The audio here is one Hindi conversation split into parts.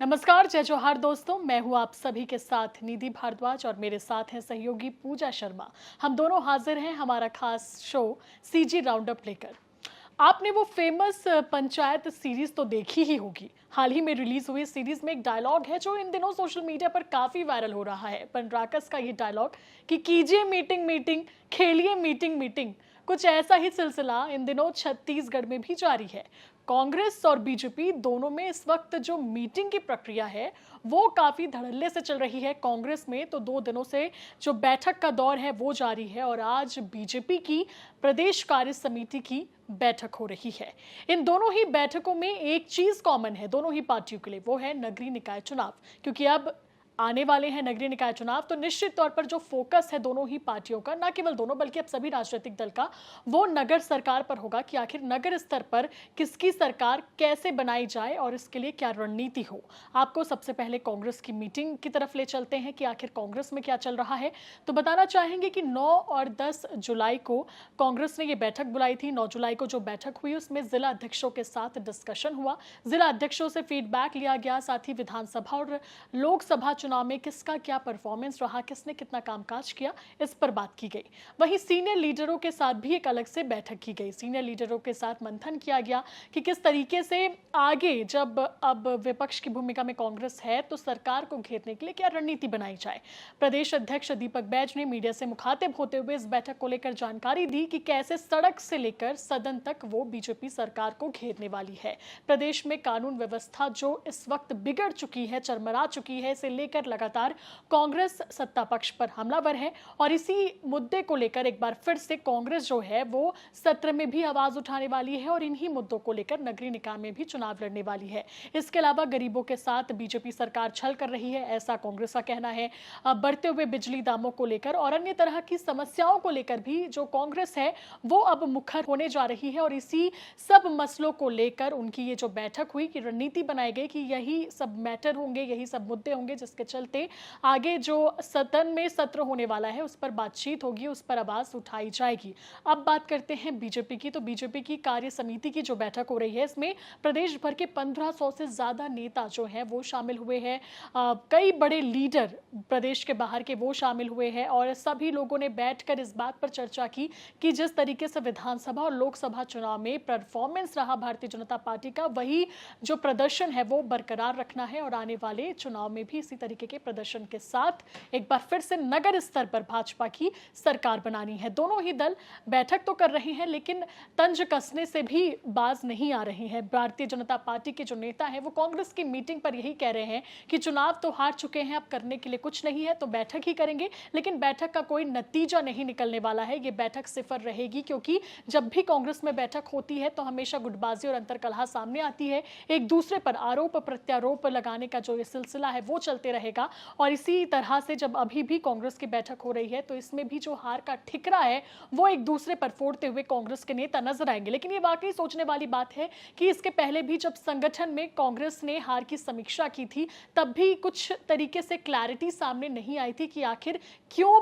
नमस्कार, जय जोहार दोस्तों। मैं हूं आप सभी के साथ निधि भारद्वाज और मेरे साथ हैं सहयोगी पूजा शर्मा। हम दोनों हाजिर हैं हमारा खास शो सीजी राउंडअप लेकर। आपने वो फेमस पंचायत सीरीज तो देखी ही होगी। हाल ही में रिलीज हुई सीरीज में एक डायलॉग है जो इन दिनों सोशल मीडिया पर काफी वायरल हो रहा है। बनराकस का ये डायलॉग कि कीजिए मीटिंग मीटिंग, खेलिए मीटिंग मीटिंग, कुछ ऐसा ही सिलसिला इन दिनों छत्तीसगढ़ में भी जारी है। कांग्रेस और बीजेपी दोनों में इस वक्त जो मीटिंग की प्रक्रिया है वो काफी धड़ल्ले से चल रही है। कांग्रेस में तो 2 दिनों से जो बैठक का दौर है वो जारी है और आज बीजेपी की प्रदेश कार्य समिति की बैठक हो रही है। इन दोनों ही बैठकों में एक चीज कॉमन है दोनों ही पार्टियों के लिए, वो है नगरीय निकाय चुनाव। क्योंकि अब आने वाले हैं नगरीय निकाय चुनाव, तो निश्चित तौर पर जो फोकस है दोनों ही पार्टियों का, ना केवल दोनों बल्कि अब सभी राजनीतिक दल का, वो नगर सरकार पर होगा कि आखिर नगर स्तर पर किसकी सरकार कैसे बनाई जाए और इसके लिए क्या रणनीति हो। आपको सबसे पहले कांग्रेस की मीटिंग की तरफ ले चलते हैं कि आखिर कांग्रेस में क्या चल रहा है। तो बताना चाहेंगे कि 9 और 10 जुलाई को कांग्रेस ने ये बैठक बुलाई थी। 9 जुलाई को जो बैठक हुई उसमें जिला अध्यक्षों के साथ डिस्कशन हुआ, जिला अध्यक्षों से फीडबैक लिया गया, साथ ही विधानसभा और लोकसभा चुनाव में किसका क्या परफॉर्मेंस रहा, किसने कितना कामकाज किया, इस पर बात की गई। वहीं सीनियर लीडरों के साथ भी एक अलग से बैठक की गई। सीनियर लीडरों के साथ मंथन किया गया कि किस तरीके से आगे, जब अब विपक्ष की भूमिका में कांग्रेस है, तो सरकार को घेरने के लिए क्या रणनीति बनाई जाए। प्रदेश अध्यक्ष दीपक बैज ने मीडिया से मुखातिब होते हुए इस बैठक को लेकर जानकारी दी कि कैसे सड़क से लेकर सदन तक वो बीजेपी सरकार को घेरने वाली है। प्रदेश में कानून व्यवस्था जो इस वक्त बिगड़ चुकी है, चरमरा चुकी है, इसे लेकर लगातार कांग्रेस सत्ता पक्ष पर हमलावर है और इसी मुद्दे को लेकर एक बार फिर से कांग्रेस जो है वो सत्र में भी आवाज उठाने वाली है और इन्हीं मुद्दों को लेकर नगरीय निकाय में भी चुनाव लड़ने वाली है। इसके अलावा गरीबों के साथ बीजेपी सरकार छल कर रही है, ऐसा कांग्रेस का कहना है। बढ़ते हुए बिजली दामों को लेकर और अन्य तरह की समस्याओं को लेकर भी जो कांग्रेस है वो अब मुखर होने जा रही है और इसी सब मसलों को लेकर उनकी ये जो बैठक हुई कि रणनीति बनाई गई कि यही सब मैटर होंगे, यही सब मुद्दे होंगे जिसके चलते आगे जो सदन में सत्र होने वाला है उस पर बातचीत होगी, उस पर आवाज उठाई जाएगी। अब बात करते हैं बीजेपी की। तो बीजेपी की कार्य समिति की जो बैठक हो रही है इसमें प्रदेश भर के 1500 से ज्यादा नेता जो हैं वो शामिल हुए हैं। कई बड़े लीडर प्रदेश के बाहर के वो शामिल हुए हैं और सभी लोगों ने बैठकर इस बात पर चर्चा की कि जिस तरीके से विधानसभा और लोकसभा चुनाव में परफॉर्मेंस रहा भारतीय जनता पार्टी का, वही जो प्रदर्शन है वो बरकरार रखना है और आने वाले चुनाव में भी इसी तरीके के प्रदर्शन के साथ एक बार फिर से नगर स्तर पर भाजपा की सरकार बनानी है। दोनों ही दल बैठक तो कर रहे हैं लेकिन तंज कसने से भी बाज नहीं आ रहे हैं। भारतीय जनता पार्टी के जो नेता हैं वो कांग्रेस की मीटिंग पर यही कह रहे हैं कि चुनाव तो हार चुके हैं, अब करने के लिए कुछ नहीं है, तो बैठक ही करेंगे, लेकिन बैठक का कोई नतीजा नहीं निकलने वाला है। ये बैठक सिफर रहेगी क्योंकि जब भी कांग्रेस में बैठक होती है तो हमेशा गुटबाजी और अंतरकलह सामने आती है। एक दूसरे पर आरोप प्रत्यारोप लगाने का जो ये सिलसिला है वो चलते रहेगा और इसी तरह से जब अभी भी कांग्रेस की बैठक हो रही है तो इसमें भी जो हार का ठिकरा है वो एक दूसरे पर फोड़ते हुए कांग्रेस के नेता नजर आएंगे। लेकिन ये वाकई सोचने वाली बात है कि इसके पहले भी जब संगठन में कांग्रेस ने हार की समीक्षा की थी तब भी कुछ तरीके से क्लैरिटी सामने नहीं आई थी कि आखिर क्यों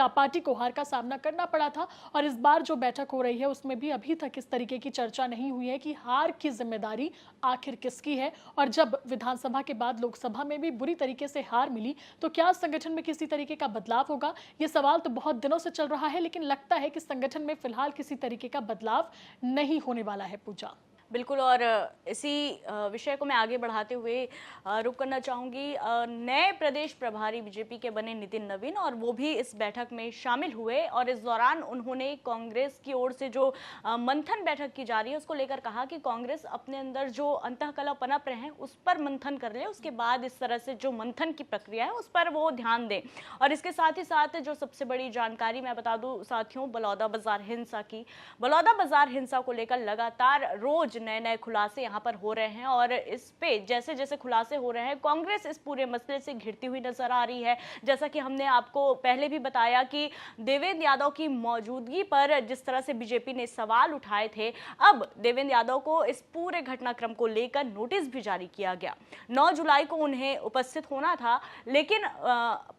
पार्टी को हार का सामना करना पड़ा था। और इस बार जो बैठक हो रही है उसमें भी अभी तक इस तरीके की चर्चा नहीं हुई है कि हार की जिम्मेदारी आखिर किसकी है। और जब विधानसभा के बाद लोकसभा में भी बुरी तरीके से हार मिली तो क्या संगठन में किसी तरीके का बदलाव होगा, ये सवाल तो बहुत दिनों से चल रहा है, लेकिन लगता है कि संगठन में फिलहाल किसी तरीके का बदलाव नहीं होने वाला है। पूजा बिल्कुल, और इसी विषय को मैं आगे बढ़ाते हुए रुक करना चाहूँगी। नए प्रदेश प्रभारी बीजेपी के बने नितिन नवीन और वो भी इस बैठक में शामिल हुए और इस दौरान उन्होंने कांग्रेस की ओर से जो मंथन बैठक की जा रही है उसको लेकर कहा कि कांग्रेस अपने अंदर जो अंतःकलह पनप रहे हैं उस पर मंथन कर ले, उसके बाद इस तरह से जो मंथन की प्रक्रिया है उस पर वो ध्यान दें। और इसके साथ ही साथ जो सबसे बड़ी जानकारी मैं बता दूं साथियों, बलौदा बाजार हिंसा की। बलौदा बाजार हिंसा को लेकर लगातार रोज नए नए खुलासे यहाँ पर हो रहे हैं और इस पे जैसे जैसे खुलासे हो रहे हैं कांग्रेस इस पूरे मसले से घिरती हुई नजर आ रही है। जैसा कि हमने आपको पहले भी बताया कि देवेंद्र यादव की मौजूदगी पर जिस तरह से बीजेपी ने सवाल उठाए थे, अब देवेंद्र यादव को इस पूरे घटनाक्रम को लेकर नोटिस भी जारी किया गया। 9 जुलाई को उन्हें उपस्थित होना था लेकिन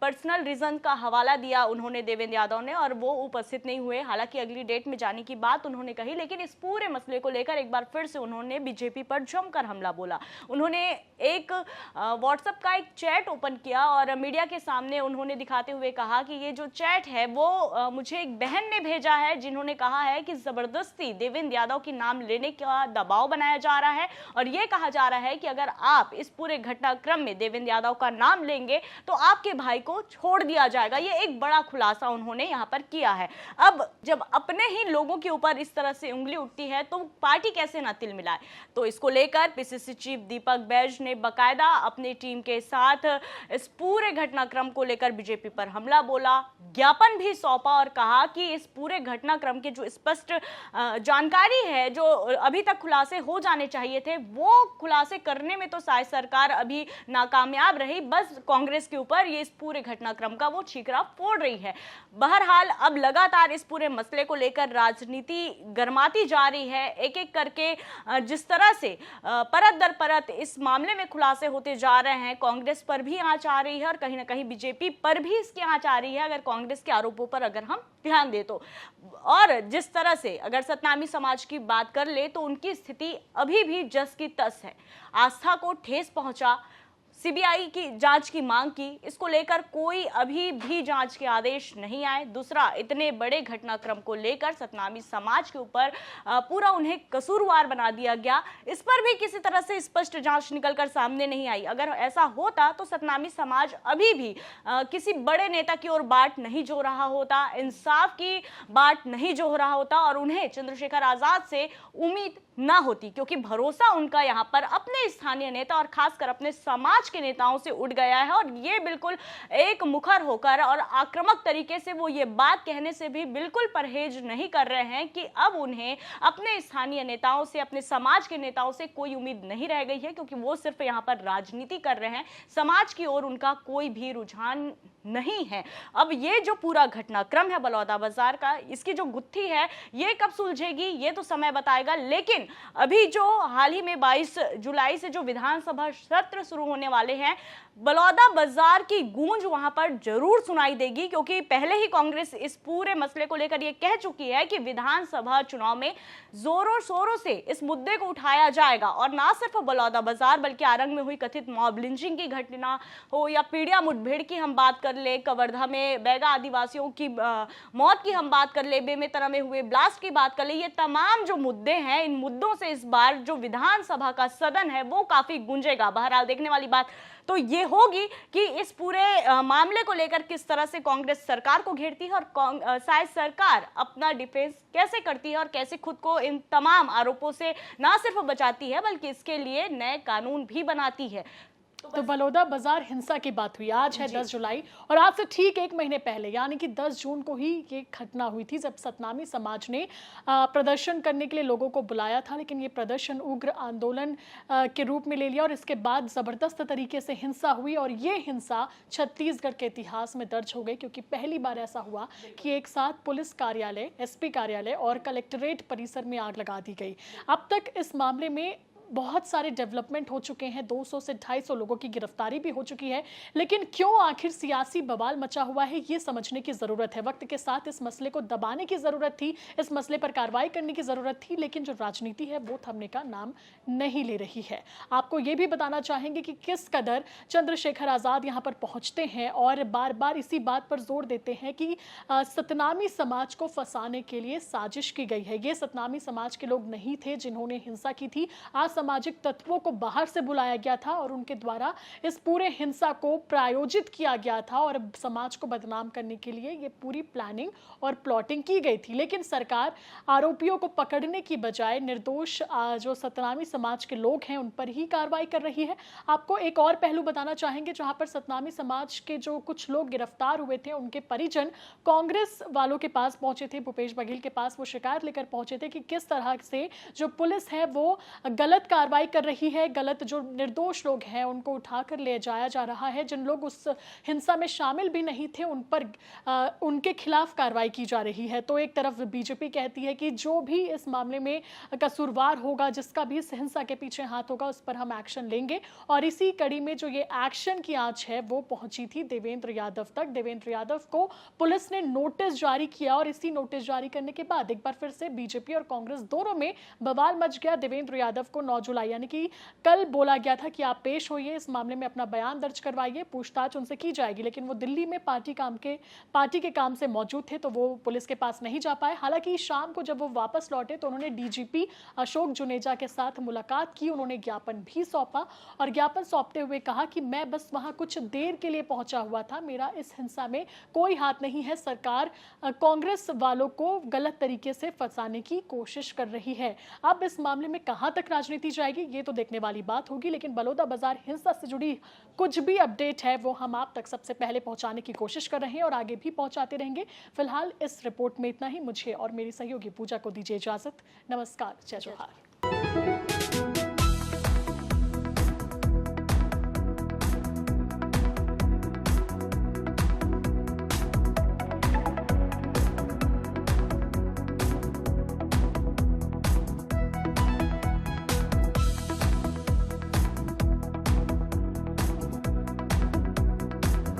पर्सनल रीजन का हवाला दिया उन्होंने देवेंद्र यादव ने और वो उपस्थित नहीं हुए। हालांकि अगली डेट में जाने की बात उन्होंने कही, लेकिन इस पूरे मसले को लेकर एक बार फिर फिर से उन्होंने बीजेपी पर जमकर हमला बोला। उन्होंने एक व्हाट्सएप का एक चैट ओपन किया और मीडिया के सामने उन्होंने दिखाते हुए कहा कि ये जो चैट है वो मुझे एक बहन ने भेजा है, जिन्होंने कहा है कि जबरदस्ती देवेंद्र यादव की नाम लेने का दबाव बनाया जा रहा है और ये कहा जा रहा है कि अगर आप इस पूरे घटनाक्रम में देवेंद्र यादव का नाम लेंगे तो आपके भाई को छोड़ दिया जाएगा। ये एक बड़ा खुलासा उन्होंने यहाँ पर किया है। अब जब अपने ही लोगों के ऊपर इस तरह से उंगली उठती है तो पार्टी कैसे ना तिल मिलाए। तो इसको लेकर पीसीसी चीफ दीपक बैज ने बकायदा अपनी टीम के साथ इस पूरे घटनाक्रम को लेकर बीजेपी पर हमला बोला, ज्ञापन भी सौंपा और कहा कि इस पूरे घटनाक्रम के जो स्पष्ट जानकारी है, जो अभी तक खुलासे हो जाने चाहिए थे, वो खुलासे करने में तो शायद सरकार अभी नाकामयाब रही। बस कांग्रेस के ऊपर ये इस पूरे घटनाक्रम का वो ठीकरा फोड़ रही है। बहरहाल अब लगातार इस पूरे मसले को लेकर राजनीति गरमाती जा रही है। एक एक करके जिस तरह से परत दर परत इस मामले में खुलासे होते जा रहे हैं, कांग्रेस पर भी आंच आ रही है और कहीं ना कहीं बीजेपी पर भी इसकी आंच आ रही है, अगर कांग्रेस के आरोपों पर अगर हम ध्यान दें तो। और जिस तरह से अगर सतनामी समाज की बात कर ले तो उनकी स्थिति अभी भी जस की तस है। आस्था को ठेस पहुंचा, सीबीआई की जांच की मांग की, इसको लेकर कोई अभी भी जांच के आदेश नहीं आए। दूसरा, इतने बड़े घटनाक्रम को लेकर सतनामी समाज के ऊपर पूरा उन्हें कसूरवार बना दिया गया, इस पर भी किसी तरह से स्पष्ट जांच निकलकर सामने नहीं आई। अगर ऐसा होता तो सतनामी समाज अभी भी किसी बड़े नेता की ओर बाट नहीं जो रहा होता, इंसाफ की बाट नहीं जो रहा होता और उन्हें चंद्रशेखर आजाद से उम्मीद ना होती, क्योंकि भरोसा उनका यहां पर अपने स्थानीय नेता और खासकर अपने समाज के नेताओं से उठ गया है। और ये बिल्कुल एक मुखर होकर और आक्रामक तरीके से वो ये बात कहने से भी बिल्कुल परहेज नहीं कर रहे हैं कि अब उन्हें अपने स्थानीय नेताओं से, अपने समाज के नेताओं से कोई उम्मीद नहीं रह गई है, क्योंकि वो सिर्फ यहां पर राजनीति कर रहे हैं, समाज की ओर उनका कोई भी रुझान नहीं है। अब ये जो पूरा घटनाक्रम है बलौदाबाजार का, इसकी जो गुत्थी है ये कब सुलझेगी ये तो समय बताएगा। लेकिन अभी जो हाल ही में 22 जुलाई से जो विधानसभा सत्र शुरू होने वाले हैं, बलौदाबाजार की गूंज वहां पर जरूर सुनाई देगी, क्योंकि पहले ही कांग्रेस इस पूरे मसले को लेकर ये कह चुकी है कि विधानसभा चुनाव में जोरों शोरों से इस मुद्दे को उठाया जाएगा। और ना सिर्फ बलौदाबाजार बल्कि आरंग में हुई कथित मॉब लिंचिंग की घटना हो या पीड़िया मुठभेड़ की हम बात कर ले, कवर्धा में बैगा आदिवासियों की मौत की हम बात कर ले, बेमेतरा में हुए ब्लास्ट की बात कर ले, ये तमाम जो मुद्दे हैं, इन मुद्दों से इस बार जो विधानसभा का सदन है वो काफी गूंजेगा। बहरहाल देखने वाली बात तो ये होगी कि इस पूरे मामले को लेकर किस तरह से कांग्रेस सरकार को घेरती है और शायद सरकार अपना डिफेंस कैसे करती है और कैसे खुद को इन तमाम आरोपों से ना सिर्फ बचाती है बल्कि इसके लिए नए कानून भी बनाती है। तो बलौदाबाजार हिंसा की बात हुई, आज है 10 जुलाई और आज से ठीक एक महीने पहले यानी कि 10 जून को ही ये घटना हुई थी, जब सतनामी समाज ने प्रदर्शन करने के लिए लोगों को बुलाया था, लेकिन ये प्रदर्शन उग्र आंदोलन के रूप में ले लिया और इसके बाद जबरदस्त तरीके से हिंसा हुई। और ये हिंसा छत्तीसगढ़ के इतिहास में दर्ज हो गई, क्योंकि पहली बार ऐसा हुआ कि एक साथ पुलिस कार्यालय, एसपी कार्यालय और कलेक्ट्रेट परिसर में आग लगा दी गई। अब तक इस मामले में बहुत सारे डेवलपमेंट हो चुके हैं, 200 से 250 लोगों की गिरफ्तारी भी हो चुकी है, लेकिन क्यों आखिर सियासी बवाल मचा हुआ है ये समझने की जरूरत है। वक्त के साथ इस मसले को दबाने की जरूरत थी, इस मसले पर कार्रवाई करने की जरूरत थी, लेकिन जो राजनीति है वो थमने का नाम नहीं ले रही है। आपको ये भी बताना चाहेंगे कि किस कदर चंद्रशेखर आजाद यहाँ पर पहुंचते हैं और बार बार इसी बात पर जोर देते हैं कि सतनामी समाज को फंसाने के लिए साजिश की गई है। ये सतनामी समाज के लोग नहीं थे जिन्होंने हिंसा की थी, असामाजिक तत्वों को बाहर से बुलाया गया था और उनके द्वारा इस पूरे हिंसा को प्रायोजित किया गया था और समाज को बदनाम करने के लिए ये पूरी प्लानिंग और प्लॉटिंग की गई थी। लेकिन सरकार आरोपियों को पकड़ने की बजाय निर्दोष जो सतनामी समाज के लोग हैं उन पर ही कार्रवाई कर रही है। आपको एक और पहलू बताना चाहेंगे, जहां पर सतनामी समाज के जो कुछ लोग गिरफ्तार हुए थे उनके परिजन कांग्रेस वालों के पास पहुंचे थे, भूपेश बघेल के पास वो शिकायत लेकर पहुंचे थे कि किस तरह से जो पुलिस है वो गलत गलत कार्रवाई कर रही है, गलत जो निर्दोष लोग हैं उनको उठाकर ले जाया जा रहा है, जिन लोग उस हिंसा में शामिल भी नहीं थे उन पर उनके खिलाफ कार्रवाई की जा रही है। तो एक तरफ बीजेपी कहती है कि जो भी इस मामले में कसूरवार होगा, जिसका भी इस हिंसा के पीछे हाथ होगा, उस पर हम एक्शन लेंगे। और इसी कड़ी में जो ये एक्शन की आंच है वो पहुंची थी देवेंद्र यादव तक। देवेंद्र यादव को पुलिस ने नोटिस जारी किया और इसी नोटिस जारी करने के बाद एक बार फिर से बीजेपी और कांग्रेस दोनों में बवाल मच गया। देवेंद्र यादव को 9 जुलाई यानी कि कल बोला गया था कि आप पेश होइए, इस मामले में अपना बयान दर्ज करवाइए, पूछताछ उनसे की जाएगी। लेकिन वो दिल्ली में पार्टी के काम से मौजूद थे तो वो पुलिस के पास नहीं जा पाए। हालांकि शाम को जब वो वापस लौटे तो उन्होंने डीजीपी अशोक जुनेजा के साथ मुलाकात की, उन्होंने ज्ञापन भी सौंपा और ज्ञापन सौंपते हुए कहा कि मैं बस वहां कुछ देर के लिए पहुंचा हुआ था, मेरा इस हिंसा में कोई हाथ नहीं है। सरकार कांग्रेस वालों को गलत तरीके से फंसाने की कोशिश कर रही है। अब इस मामले में कहां तक राजनीति जाएगी ये तो देखने वाली बात होगी, लेकिन बलौदाबाजार हिंसा से जुड़ी कुछ भी अपडेट है वो हम आप तक सबसे पहले पहुंचाने की कोशिश कर रहे हैं और आगे भी पहुंचाते रहेंगे। फिलहाल इस रिपोर्ट में इतना ही। मुझे और मेरी सहयोगी पूजा को दीजिए इजाजत। नमस्कार, जय जोहार।